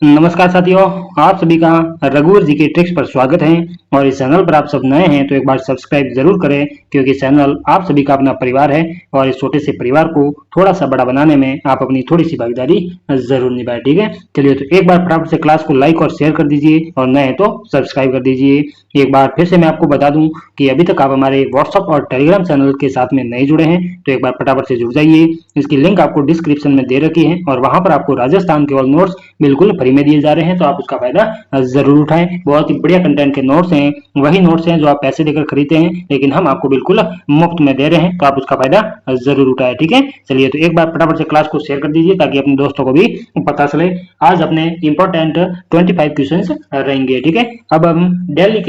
नमस्कार साथियों, आप सभी का रघुवर जी के ट्रिक्स पर स्वागत है। और इस चैनल पर आप सब नए हैं तो एक बार सब्सक्राइब जरूर करें, क्योंकि चैनल आप सभी का अपना परिवार है और इस छोटे से परिवार को थोड़ा सा बड़ा बनाने में आप अपनी थोड़ी सी भागीदारी जरूर निभाएं। ठीक है, चलिए तो एक बार फटाफट से क्लास को लाइक और शेयर कर दीजिए और नए हैं तो सब्सक्राइब कर दीजिए। एक बार फिर से मैं आपको बता दूं कि अभी तक आप हमारे व्हाट्सएप और टेलीग्राम चैनल के साथ में नहीं जुड़े हैं तो एक बार फटाफट से जुड़ जाइए। इसकी लिंक आपको डिस्क्रिप्शन में दे रखी है और वहां पर आपको राजस्थान के ऑल नोट्स बिल्कुल फ्री में दिए जा रहे हैं, तो आप उसका फायदा जरूर उठाएं। बहुत ही बढ़िया कंटेंट के नोट्स हैं, वही नोट्स हैं जो आप पैसे देकर खरीदते हैं, लेकिन हम आपको बिल्कुल मुफ्त में दे रहे हैं, तो आप उसका फायदा जरूर उठाएं। ठीक है, चलिए तो एक बार फटाफट से क्लास को शेयर कर दीजिए ताकि अपने दोस्तों को भी पता चले। आज अपने इंपॉर्टेंट 25 क्वेश्चन रहेंगे। ठीक है, अब हम डेली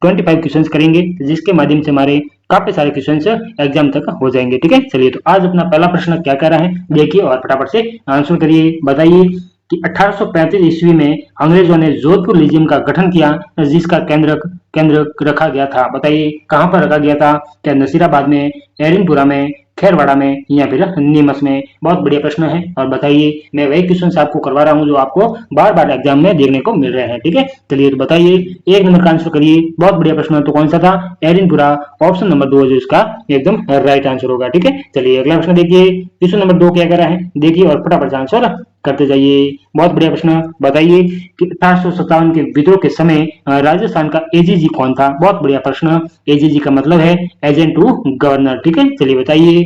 25 क्वेश्चंस करेंगे, जिसके माध्यम से हमारे काफी सारे क्वेश्चंस एग्जाम तक हो जाएंगे। ठीक है, चलिए तो आज अपना पहला प्रश्न क्या कह रहा है देखिए और फटाफट से आंसर करिए। बताइए कि 1835 ईस्वी में अंग्रेजों ने जोधपुर लीजियम का गठन किया, जिसका केंद्र रखा गया था। बताइए कहां पर रखा गया था, क्या नसीराबाद में, एरिनपुरा में, खेरवाड़ा में या फिर नीमच में। बहुत बढ़िया प्रश्न है और बताइए, मैं वही क्वेश्चन आपको करवा रहा हूं जो आपको बार बार एग्जाम में देखने को मिल रहे हैं। ठीक है, चलिए तो बताइए, एक नंबर का आंसर करिए। बहुत बढ़िया प्रश्न है, तो कौन सा था, एरिनपुरा। ऑप्शन नंबर 2 जो इसका एकदम राइट आंसर होगा। ठीक है, चलिए अगला प्रश्न देखिए, क्वेश्चन नंबर 2 क्या कह रहा है देखिए और फटाफट से आंसर करते जाइए। बहुत बढ़िया प्रश्न, बताइए कि 1857 के विद्रोह के समय राजस्थान का एजीजी कौन था। बहुत बढ़िया प्रश्न, एजीजी का मतलब है एजेंट टू गवर्नर। ठीक है, चलिए बताइए,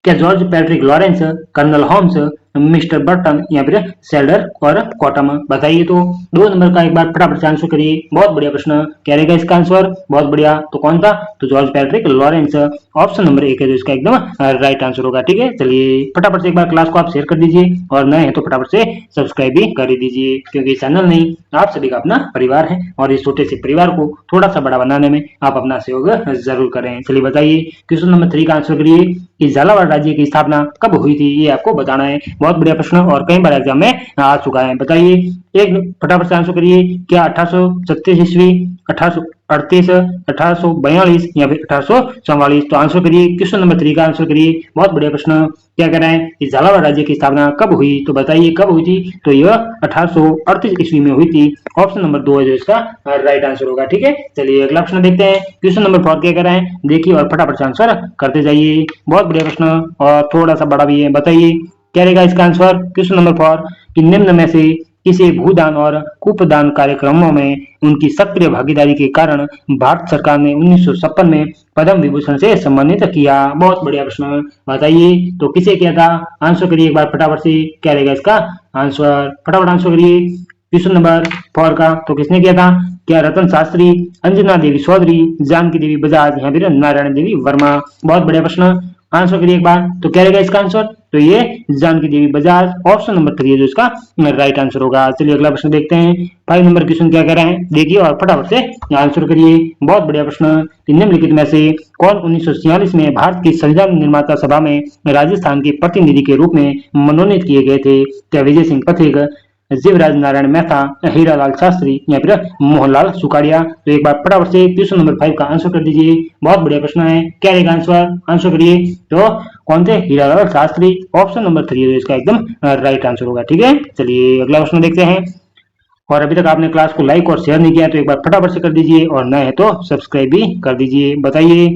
क्या George Patrick Lawrence, colonel Holmes, mister Burton या फिर सेल्डर और कॉटम। बताइए तो 2 नंबर का एक बार फटाफट से आंसर करिए। बहुत बढ़िया प्रश्न, क्या रहेगा इसका आंसर, बहुत बढ़िया, तो कौन था, तो George Patrick Lawrence. Option number 1 है जो इसका एकदम राइट आंसर होगा। ठीक है, चलिए फटाफट से एक बार क्लास को आप शेयर कर दीजिए और नए हैं तो फटाफट से सब्सक्राइब भी कर दीजिए, क्योंकि चैनल नहीं आप सभी का अपना परिवार है और इस छोटे से परिवार को थोड़ा सा बड़ा बनाने में आप अपना सहयोग जरूर करें। चलिए बताइए, क्वेश्चन नंबर 3 का आंसर करिए कि झालावाड़ राज्य की स्थापना कब हुई थी, ये आपको बताना है। बहुत बढ़िया प्रश्न और कई बार एग्जाम में आ चुका है। बताइए, एक फटाफट से आंसर करिए, क्या 1836 ईस्वी, 1838, 1842 या फिर 1844। तो आंसर करिए, क्वेश्चन नंबर 3 का आंसर करिए। बहुत बढ़िया प्रश्न, क्या कह रहा है कि झालावाड़ राज्य की स्थापना कब हुई, तो बताइए कब हुई थी, तो यह 1838 ईस्वी में हुई थी। ऑप्शन नंबर 2 है जो इसका राइट आंसर होगा। ठीक है, चलिए अगला प्रश्न देखते हैं, क्वेश्चन नंबर 4 क्या कह रहा है देखिए और फटाफट से आंसर करते जाइए। बहुत बढ़िया प्रश्न और थोड़ा सा बड़ा भी है। बताइए क्या रहेगा इसका आंसर, क्वेश्चन नंबर 4 कि निम्न में से किसी भूदान और कूपदान कार्यक्रमों में उनकी सक्रिय भागीदारी के कारण भारत सरकार ने 1956 में पद्म विभूषण से सम्मानित किया। बहुत बढ़िया प्रश्न, बताइए तो किसे किया था, आंसर करिए एक बार फटाफट से, क्या रहेगा इसका आंसर, फटाफट आंसर करिए। क्वेश्चन नंबर 4 का तो किसने किया था, क्या रतन शास्त्री, अंजना देवी चौधरी, जानकी देवी बजाज या फिर नारायण देवी वर्मा। बहुत बढ़िया प्रश्न, आंसर करिए एक बार, तो क्या रहेगा इसका आंसर, तो ये जानकी देवी बजाज। ऑप्शन नंबर 3 है जो इसका राइट आंसर होगा। चलिए अगला प्रश्न देखते हैं, 5 नंबर क्वेश्चन क्या कह रहे हैं देखिए और फटाफट से आंसर करिए। बहुत बढ़िया प्रश्न, निम्नलिखित में से कौन 1946 में भारत की संविधान निर्माता सभा में राजस्थान के प्रतिनिधि के रूप में मनोनीत किए गए थे, क्या विजय सिंह पथिक, जीवराज नारायण मेहता, हीरालाल शास्त्री या फिर मोहनलाल सुखाड़िया। तो एक बार फटाफट से क्वेश्चन नंबर 5 का आंसर कर दीजिए। बहुत बढ़िया प्रश्न है, क्या रहेगा आंसर, आंसर करिए, तो कौन थे, हीरालाल शास्त्री। ऑप्शन नंबर 3 है इसका एकदम राइट आंसर होगा। ठीक है, चलिए अगला प्रश्न देखते हैं, और अभी तक आपने क्लास को लाइक और शेयर नहीं किया तो एक बार फटाफट से कर दीजिए और नए हैं तो सब्सक्राइब भी कर दीजिए। बताइए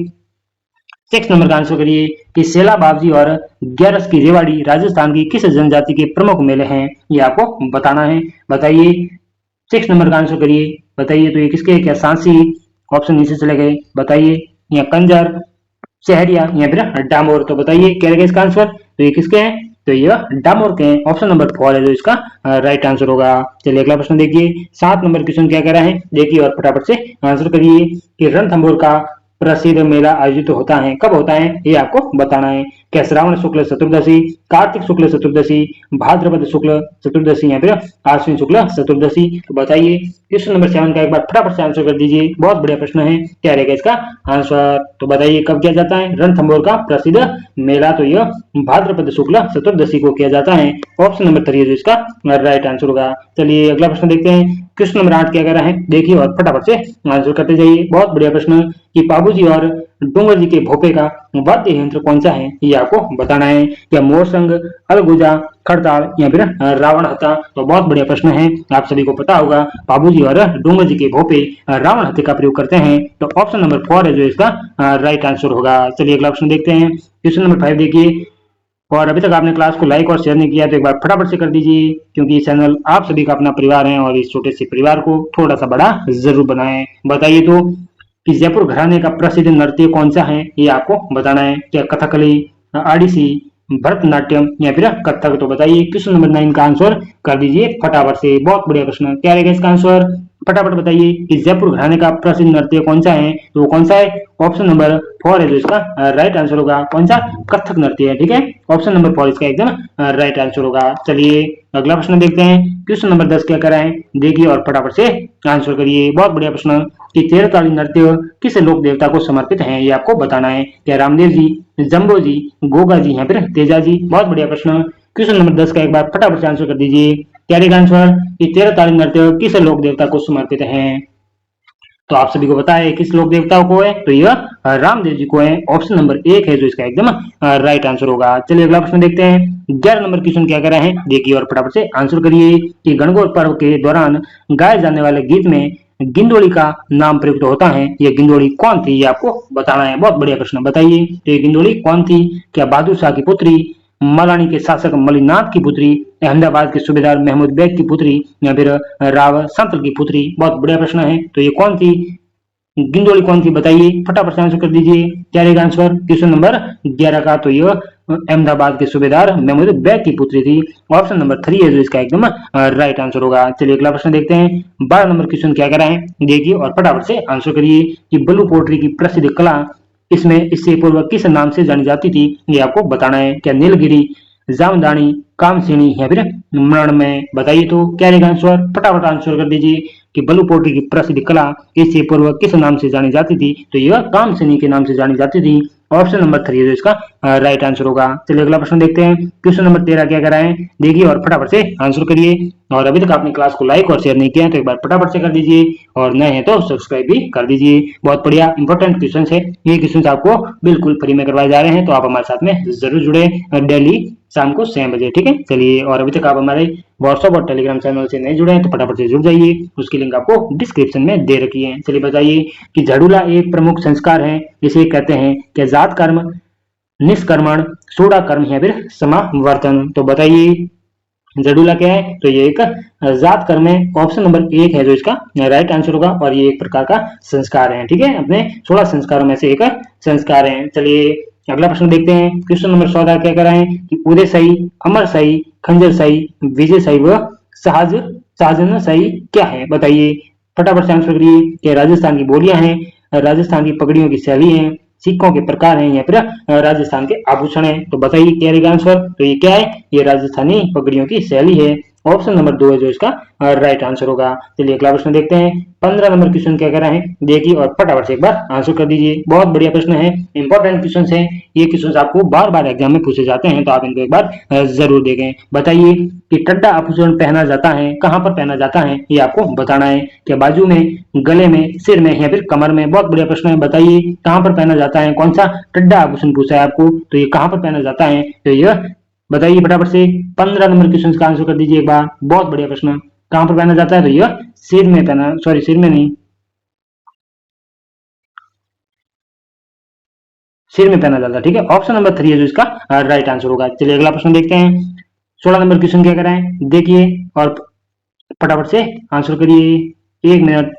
6 नंबर का आंसर करिए कि सेला बावजी और ग्यारस की रेवाड़ी राजस्थान की किस जनजाति के प्रमुख मेले हैं, ये आपको बताना है। बताइए 6 नंबर का आंसर करिए। बताइए तो ये किसके, क्या सांसी, ऑप्शन नीचे चले गए, बताइए, या कंजर, शहरिया या फिर डामोर। तो बताइए क्या रहेगा इसका आंसर, तो ये किसके हैं, तो ये डामोर के हैं। ऑप्शन नंबर 4 है जो इसका राइट आंसर होगा। चलिए अगला प्रश्न देखिए, 7 नंबर क्वेश्चन क्या कह रहा है देखिए और फटाफट से आंसर करिए कि रणथंभौर का प्रसिद्ध मेला आयोजित होता है, कब होता है ये आपको बताना है। क्या श्रावण शुक्ल चतुर्दशी, कार्तिक शुक्ल चतुर्दशी, भाद्रपद शुक्ल चतुर्दशी या फिर आश्विन शुक्ल चतुर्दशी। तो बताइए क्वेश्चन नंबर 7 का एक बार फटाफट से आंसर कर दीजिए। बहुत बढ़िया प्रश्न है, क्या रहेगा इसका आंसर, तो बताइए कब किया जाता है रणथंभौर का प्रसिद्ध मेला, तो यह भाद्रपद शुक्ल चतुर्दशी को किया जाता है। ऑप्शन नंबर 3 जो इसका राइट आंसर होगा। चलिए अगला प्रश्न देखते हैं, क्वेश्चन नंबर 8 क्या कह रहा है देखिए और फटाफट से आंसर करते जाइए। बहुत बढ़िया प्रश्न कि बाबूजी और डूंगर जी के भोपे का वाद्य यंत्र कौन सा है, ये आपको बताना है। क्या मोरसंग, अलगुजा, खड़ताल या फिर रावण हत्था। तो बहुत बढ़िया प्रश्न है, आप सभी को पता होगा बाबूजी और डूंगर जी के भोपे रावण हत्थे का प्रयोग करते हैं। तो ऑप्शन नंबर 4 है जो इसका राइट आंसर होगा। चलिए अगला ऑप्शन देखते हैं। क्वेश्चन नंबर 5 देखिए, और अभी तक आपने क्लास को लाइक और शेयर नहीं किया तो एक बार फटाफट से कर दीजिए, क्योंकि ये चैनल आप सभी का अपना परिवार है और इस छोटे से परिवार को थोड़ा सा बड़ा जरूर बनाएं। बताइए तो कि जयपुर घराने का प्रसिद्ध नृत्य कौन सा है, ये आपको बताना है। क्या कथकली, ओडिसी, भरतनाट्यम या फिर कथक। तो बताइए क्वेश्चन नंबर 9 का आंसर कर दीजिए फटाफट से। बहुत बढ़िया प्रश्न, क्या रहेगा इसका आंसर, फटाफट बताइए कि जयपुर घराने का प्रसिद्ध नृत्य कौन सा है। तो कौन सा है, ऑप्शन नंबर 4 है जो इसका राइट आंसर होगा। कौन सा, कथक नृत्य है, ठीक है। ऑप्शन नंबर 4 इसका एकदम राइट आंसर होगा। चलिए अगला प्रश्न देखते हैं। क्वेश्चन नंबर 10 क्या कराएं, देखिए और फटाफट से आंसर करिए। बहुत बढ़िया प्रश्न कि 13 ताली नृत्य किस लोक देवता को समर्पित है, ये आपको बताना है। क्या रामदेव जी, जम्बो जी, गोगा जी या फिर तेजा जी। बहुत बढ़िया प्रश्न। क्वेश्चन नंबर 10 का एक बार फटाफट से आंसर कर दीजिए। क्या रहेगा आंसर कि 13 ताली नृत्य किस लोक देवता को समर्पित है। तो आप सभी को पता है किस लोक देवता को है, तो यह रामदेव जी को है। ऑप्शन नंबर 1 है जो इसका एकदम राइट आंसर होगा। चलिए अगला प्रश्न देखते हैं। 11 नंबर क्वेश्चन क्या कर रहे हैं, देखिए और फटाफट से आंसर करिए कि गणगौर पर्व के दौरान गाए जाने वाले गीत में गिंदोड़ी का नाम प्रयुक्त होता है। ये गिंदोड़ी कौन थी, ये आपको बताना है। बहुत बढ़िया प्रश्न, बताइए तो ये गिंदोड़ी कौन थी। क्या बहादुर शाह की पुत्री, मलानी के शासक मलिनाथ की पुत्री, अहमदाबाद के सूबेदार महमूद बेग की पुत्री या फिर राव संतल की पुत्री। बहुत बढ़िया प्रश्न है। तो ये कौन थी, गिंदोड़ी कौन थी, बताइए फटाफट से आंसर कर दीजिए। क्या रहेगा आंसर क्वेश्चन नंबर 11 का, तो ये अहमदाबाद के सूबेदार महमूद बेग की पुत्री थी। ऑप्शन नंबर 3 है जो इसका एकदम राइट आंसर होगा। चलिए अगला प्रश्न देखते हैं। 12 नंबर क्वेश्चन क्या करा है, देखिए और फटाफट से आंसर करिए कि बल्लू पोट्री की प्रसिद्ध कला इसमें इससे पूर्व किस नाम से जानी जाती थी, ये आपको बताना है। क्या नीलगिरी, जामदानी, कामसिनी या फिर मृणमय। बताइए तो क्या रहेगा आंसर, फटाफट आंसर कर दीजिए कि बल्लू पोट्री की प्रसिद्ध कला इससे पूर्व किस नाम से जानी जाती थी। तो यह कामसिनी के नाम से जानी जाती थी। ऑप्शन नंबर 3 जो इसका राइट आंसर होगा। चलिए अगला प्रश्न देखते हैं। क्वेश्चन नंबर 13 क्या कराएं, देखिए और फटाफट से आंसर करिए। और अभी तक आपने क्लास को लाइक और शेयर नहीं किया है तो एक बार फटाफट से कर दीजिए, और नए हैं तो सब्सक्राइब भी कर दीजिए। बहुत बढ़िया इंपॉर्टेंट क्वेश्चन है, ये क्वेश्चन आपको बिल्कुल फ्री में करवाए जा रहे हैं, तो आप हमारे साथ में जरूर जुड़े डेली शाम को 6 बजे, ठीक है। चलिए, और अभी तक आप हमारे व्हाट्सएप और टेलीग्राम चैनल से नहीं जुड़े हैं तो फटाफट से जुड़ जाइए, उसकी लिंक आपको डिस्क्रिप्शन में दे रखी है। चलिए बताइए कि झड़ूला एक प्रमुख संस्कार है, इसे कहते हैं कि जात कर्म, निष्कर्मण, सूड़ा कर्म या फिर समावर्तन। तो बताइए जड़ूला क्या है, तो ये एक जात कर्म है। ऑप्शन नंबर 1 है जो इसका राइट आंसर होगा, और ये एक प्रकार का संस्कार है, ठीक है। अपने 16 संस्कारों में से एक संस्कार है। चलिए अगला प्रश्न देखते हैं। क्वेश्चन नंबर 14 क्या कर रहे हैं कि उदय सही, अमर सही, खंजर सही, विजय सही व सहज साजन सही क्या है। बताइए फटाफट से आंसर करिए। क्या राजस्थान की बोलियां हैं, राजस्थान की पगड़ियों की शैली है, सिक्कों के प्रकार हैं या फिर राजस्थान के आभूषण हैं। तो बताइए क्या रहेगा आंसर, तो ये क्या है, ये राजस्थानी पगड़ियों की शैली है। ऑप्शन नंबर 2 है जो इसका राइट आंसर होगा। चलिए अगला प्रश्न देखते हैं। 15 नंबर क्वेश्चन क्या कर रहे हैं, देखिए और फटाफट से एक बार आंसर कर दीजिए। बहुत बढ़िया प्रश्न है, इंपॉर्टेंट क्वेश्चन है, ये क्वेश्चन आपको बार बार एग्जाम में पूछे जाते हैं, तो आप इनको एक बार जरूर देखें। बताइए कि टड्डा आभूषण पहना जाता है, कहाँ पर पहना जाता है, ये आपको बताना है। क्या बाजू में, गले में, सिर में या फिर कमर में। बहुत बढ़िया प्रश्न है, बताइए कहाँ पर पहना जाता है, कौन सा टड्डा आभूषण पूछा है आपको, तो ये कहाँ पर पहना जाता है, तो ये बताइए फटाफट से। 15 नंबर क्वेश्चन का आंसर कर दीजिए एक बार। बहुत बढ़िया प्रश्न, कहां पर पहना जाता है, तो यह सिर में पहना, सॉरी सिर में नहीं, सिर में पहना जाता है, ठीक है। ऑप्शन नंबर 3 है जो इसका राइट आंसर होगा। चलिए अगला प्रश्न देखते हैं। 16 नंबर क्वेश्चन क्या कराएं, देखिए और फटाफट से आंसर करिए, 1 मिनट।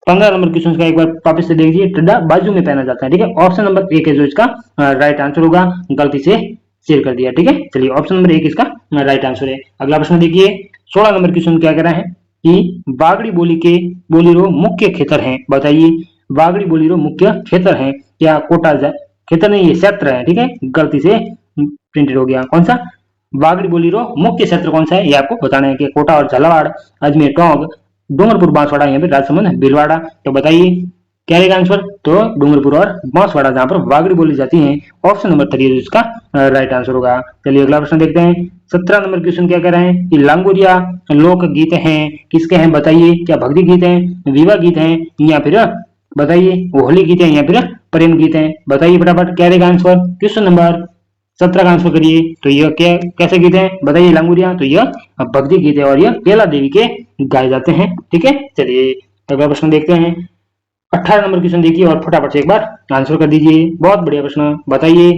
15 नंबर क्वेश्चन का एक बार वापस से देखिए। टड्डा बाजू में पहना जाता है, ठीक है। ऑप्शन नंबर 1 है जो इसका राइट आंसर होगा, गलती से शेयर कर दिया, ठीक है। चलिए ऑप्शन नंबर 1 इसका राइट आंसर है। अगला प्रश्न देखिए। 16 नंबर क्वेश्चन क्या कह रहा है कि बागड़ी बोली के बोलीरो मुख्य क्षेत्र हैं। बताइए बागड़ी बोलीरो मुख्य क्षेत्र हैं। क्या कोटा क्षेत्र नहीं, ये क्षेत्र है, ठीक है, गलती से प्रिंटेड हो गया। कौन सा, बागड़ी बोलीरो मुख्य क्षेत्र कौन सा है, ये आपको बताना है। कि कोटा और झालावाड़, अजमेर टोंक, डूंगरपुर बांसवाड़ा या फिर राजसमंद भीलवाड़ा। तो बताइए क्या रहेगा आंसर, तो डूंगरपुर और बांसवाड़ा जहां पर बागड़ी बोली जाती है। ऑप्शन नंबर 3 इसका राइट आंसर होगा। चलिए अगला प्रश्न देखते हैं। 17 नंबर क्वेश्चन क्या कह रहे हैं कि लांगुरिया लोक गीत हैं, किसके हैं, बताइए। क्या भक्ति गीत हैं, विवाह गीत हैं या फिर बताइए होली गीत हैं या फिर प्रेम गीत हैं। बताइए फटाफट क्या रहेगा आंसर। क्वेश्चन नंबर 17 का आंसर करिए। तो यह क्या कैसे गीत हैं बताइए। लांगुरिया, तो यह भक्ति गीत है और यह केला देवी के गाए जाते हैं। ठीक है, चलिए अगला प्रश्न देखते हैं। 18 नंबर क्वेश्चन देखिए और फटाफट से एक बार आंसर कर दीजिए। बहुत बढ़िया प्रश्न। बताइए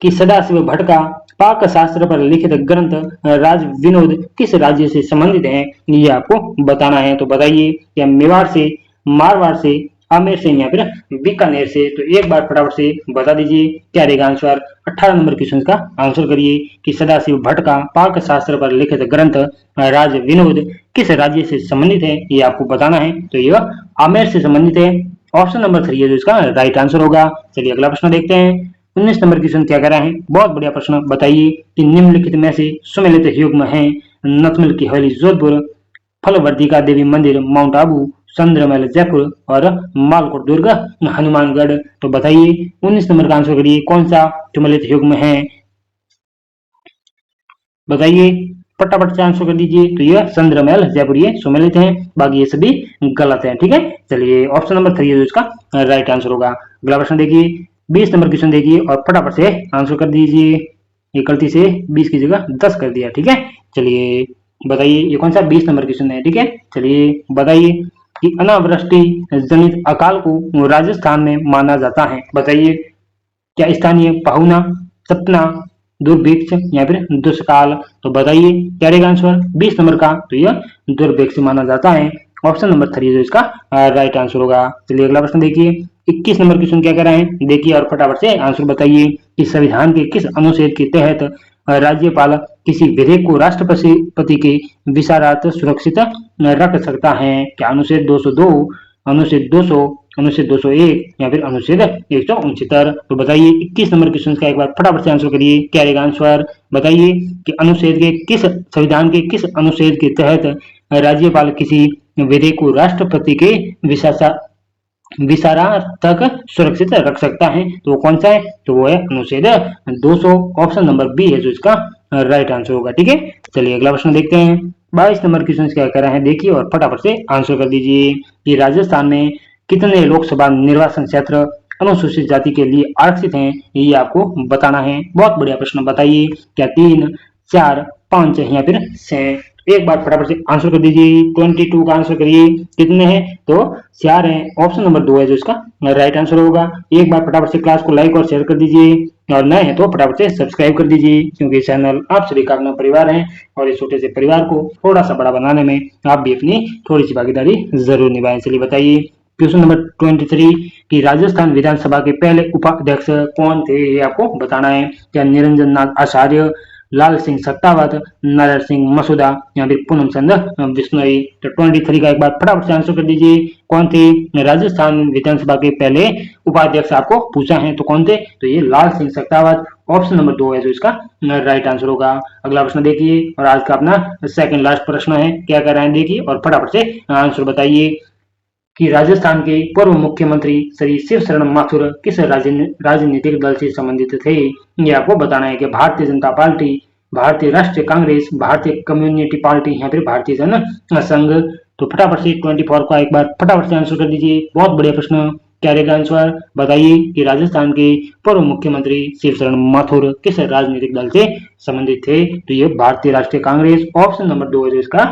कि सदाशिव भट्ट का पाक शास्त्र पर लिखित ग्रंथ राज विनोद किस राज्य से संबंधित है, ये आपको बताना है। तो बताइए क्या मेवाड़ से, मारवाड़ से, आमेर से या फिर बीकानेर से। तो एक बार फटाफट से बता दीजिए क्या रहेगा आंसर। 18 नंबर क्वेश्चन का आंसर करिए कि सदाशिव भट्ट का पाक शास्त्र पर लिखित ग्रंथ राज विनोद किस राज्य से संबंधित है, ये आपको बताना है। तो यह आमेर से संबंधित है। ऑप्शन नंबर 3 है जो इसका राइट आंसर होगा। चलिए अगला प्रश्न देखते हैं। 19 नंबर क्वेश्चन क्या कह रहा है। बहुत बढ़िया प्रश्न। बताइए कि निम्नलिखित में से सुमेलित युग्म है। नथमल की हवेली जोधपुर, फलवर्तिका देवी मंदिर माउंट आबू, चंद्रमहल जयपुर और मालकोट दुर्ग हनुमानगढ़। तो बताइए 19 नंबर का आंसर करिए कौन सा सुमेलित युग्म है। बताइए फटाफट से आंसर कर दीजिए। तो यह चंद्रमहल जयपुर ये सुमेलित है, बाकी ये सभी गलत है। ठीक है, चलिए ऑप्शन नंबर 3 है जो इसका राइट आंसर होगा। अगला प्रश्न देखिए। 20 नंबर क्वेश्चन देखिए और फटाफट से आंसर कर दीजिए। ये गलती से 20 की जगह 10 कर दिया। ठीक है, चलिए बताइए ये कौन सा 20 नंबर क्वेश्चन है। ठीक है, चलिए बताइए कि अनावृष्टि जनित अकाल को राजस्थान में माना जाता है। बताइए क्या स्थानीय पहुना, सपना, दुर्भिक्ष या फिर दुष्काल। तो बताइए क्या रहेगा आंसर 20 नंबर का। तो यह दुर्भिक्ष माना जाता है। ऑप्शन नंबर 3 जो इसका राइट आंसर होगा। चलिए अगला प्रश्न देखिए। 21 नंबर क्वेश्चन क्या कह रहा है देखिए और फटाफट से आंसर बताइए कि संविधान के किस अनुच्छेद के तहत राज्यपाल किसी विधेयक को राष्ट्रपति के विचारार्थ सुरक्षित रख सकता है। क्या अनुच्छेद 202, अनुच्छेद 200, अनुच्छेद 201 या फिर अनुच्छेद 169। तो बताइए 21 नंबर क्वेश्चन का एक बार फटाफट से आंसर करिए क्या रहेगा आंसर। बताइए कि अनुच्छेद के किस, संविधान के किस अनुच्छेद के तहत राज्यपाल किसी विधेयक को राष्ट्रपति के विचारार्थ तक सुरक्षित रख सकता है। तो वो कौन सा है, तो वो है अनुच्छेद 200। ऑप्शन नंबर बी है जो इसका राइट आंसर होगा। ठीक है, चलिए अगला प्रश्न देखते हैं। 22 नंबर क्वेश्चन क्या कह रहे हैं देखिए और फटाफट से आंसर कर दीजिए कि राजस्थान में कितने लोकसभा निर्वाचन क्षेत्र अनुसूचित जाति के लिए आरक्षित हैं, ये आपको बताना है। बहुत बढ़िया प्रश्न। बताइए क्या 3, 4, 5 या फिर 6। एक बार फटाफट से आंसर कर दीजिए। 22 का आंसर करिए। कितने हैं, तो 4 हैं। ऑप्शन नंबर 2 है जो इसका राइट आंसर होगा। एक बार फटाफट से क्लास को लाइक और शेयर कर दीजिए और नए हैं तो फटाफट से सब्सक्राइब कर दीजिए, क्योंकि चैनल आप सभी का अपना परिवार है और इस छोटे से परिवार को थोड़ा सा बड़ा बनाने में आप भी अपनी थोड़ी सी भागीदारी जरूर निभाएं। चलिए बताइए क्वेश्चन नंबर 23 की राजस्थान विधानसभा के पहले उपाध्यक्ष कौन थे, ये आपको बताना है। क्या निरंजन नाथ आचार्य, लाल सिंह सत्तावत, नारायण सिंह मसूदा या फिर पूनम चंद बिश्नोई। तो 23 का एक बार फटाफट से आंसर कर दीजिए कौन थे राजस्थान विधानसभा के पहले उपाध्यक्ष आपको पूछा है। तो कौन थे, तो ये लाल सिंह सत्तावत। ऑप्शन नंबर 2 है जो इसका राइट आंसर होगा। अगला प्रश्न देखिए और आज का अपना सेकंड लास्ट प्रश्न है। क्या कर रहे हैं देखिए और फटाफट से आंसर बताइए कि राजस्थान के पूर्व मुख्यमंत्री श्री शिव शरण माथुर किस राजनीतिक दल से संबंधित थे, ये आपको बताना है। कि भारतीय जनता पार्टी, भारतीय राष्ट्रीय कांग्रेस, भारतीय कम्युनिटी पार्टी या फिर भारतीय जन संघ। तो फटाफट से 24 का एक बार फटाफट से आंसर कर दीजिए। बहुत बढ़िया प्रश्न। क्या रहेगा आंसर। बताइए कि राजस्थान के पूर्व मुख्यमंत्री शिव शरण माथुर किस राजनीतिक दल से संबंधित थे। तो ये भारतीय राष्ट्रीय कांग्रेस। ऑप्शन नंबर 2 है जो इसका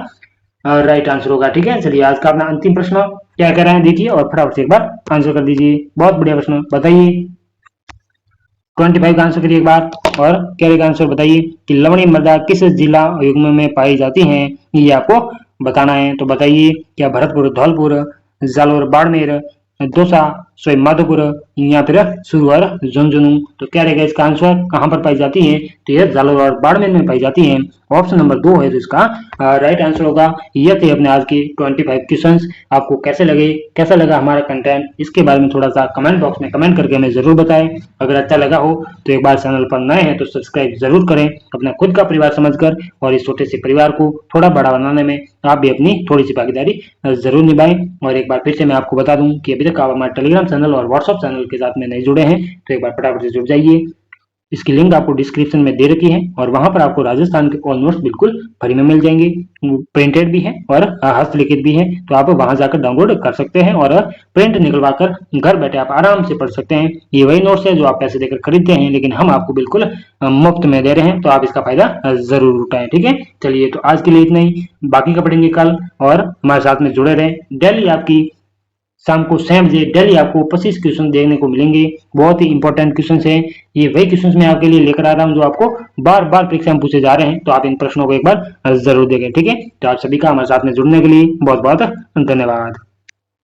राइट आंसर होगा। ठीक है, चलिए आज का अपना अंतिम प्रश्न क्या कह रहे हैं देखिए और फटाफट से एक बार आंसर कर दीजिए। बहुत बढ़िया प्रश्न। बताइए 25 का आंसर करिए एक बार और क्या रहेगा आंसर। बताइए कि लवणी मृदा किस जिला युग्म में पाई जाती है, ये आपको बताना है। तो बताइए क्या भरतपुर, धौलपुर, जालोर, बाड़मेर, दौसा, सवाई माधोपुर या फिर सुरवर, झुंझुनू। तो क्या रहेगा इसका आंसर। कहां पर पाई जाती है, तो यह जालोर और बाड़मेर में पाई जाती है। ऑप्शन नंबर 2 है जो इसका राइट आंसर होगा। ये थे अपने आज के 25 क्वेश्चंस। आपको कैसे लगे, कैसा लगा हमारा कंटेंट, इसके बारे में थोड़ा सा कमेंट बॉक्स में कमेंट करके हमें जरूर बताएं। अगर अच्छा लगा हो तो एक बार चैनल पर नए हैं तो सब्सक्राइब जरूर करें अपना खुद का परिवार समझकर, और इस छोटे से परिवार को थोड़ा बड़ा बनाने में आप भी अपनी थोड़ी सी भागीदारी जरूर निभाएं। और एक बार फिर से मैं आपको बता दूं कि अभी तक आप हमारे टेलीग्राम चैनल और व्हाट्सएप चैनल के साथ में नहीं जुड़े हैं तो एक बार फटाफट से जुड़ जाइए। इसकी लिंक आपको डिस्क्रिप्शन में दे रखी है और वहां पर आपको राजस्थान के ऑल नोट्स बिल्कुल फ्री में मिल जाएंगे। प्रिंटेड भी है और हस्तलिखित भी है, तो आप वहां जाकर डाउनलोड कर सकते हैं और प्रिंट निकलवा कर घर बैठे आप आराम से पढ़ सकते हैं। ये वही नोट्स है जो आप पैसे देकर खरीदते हैं, लेकिन हम आपको बिल्कुल मुफ्त में दे रहे हैं, तो आप इसका फायदा जरूर उठाएं। ठीक है, चलिए तो आज के लिए इतना ही, बाकी का पढ़ेंगे कल और हमारे साथ में जुड़े रहें। डेली आपकी शाम को 6 बजे डेली आपको 25 क्वेश्चन देखने को मिलेंगे। बहुत ही इंपॉर्टेंट क्वेश्चन हैं। ये वही क्वेश्चन मैं आपके लिए लेकर आ रहा हूँ जो आपको बार बार परीक्षा में पूछे जा रहे हैं, तो आप इन प्रश्नों को एक बार जरूर देखें। ठीक है, तो आप सभी का हमारे साथ में जुड़ने के लिए बहुत बहुत धन्यवाद।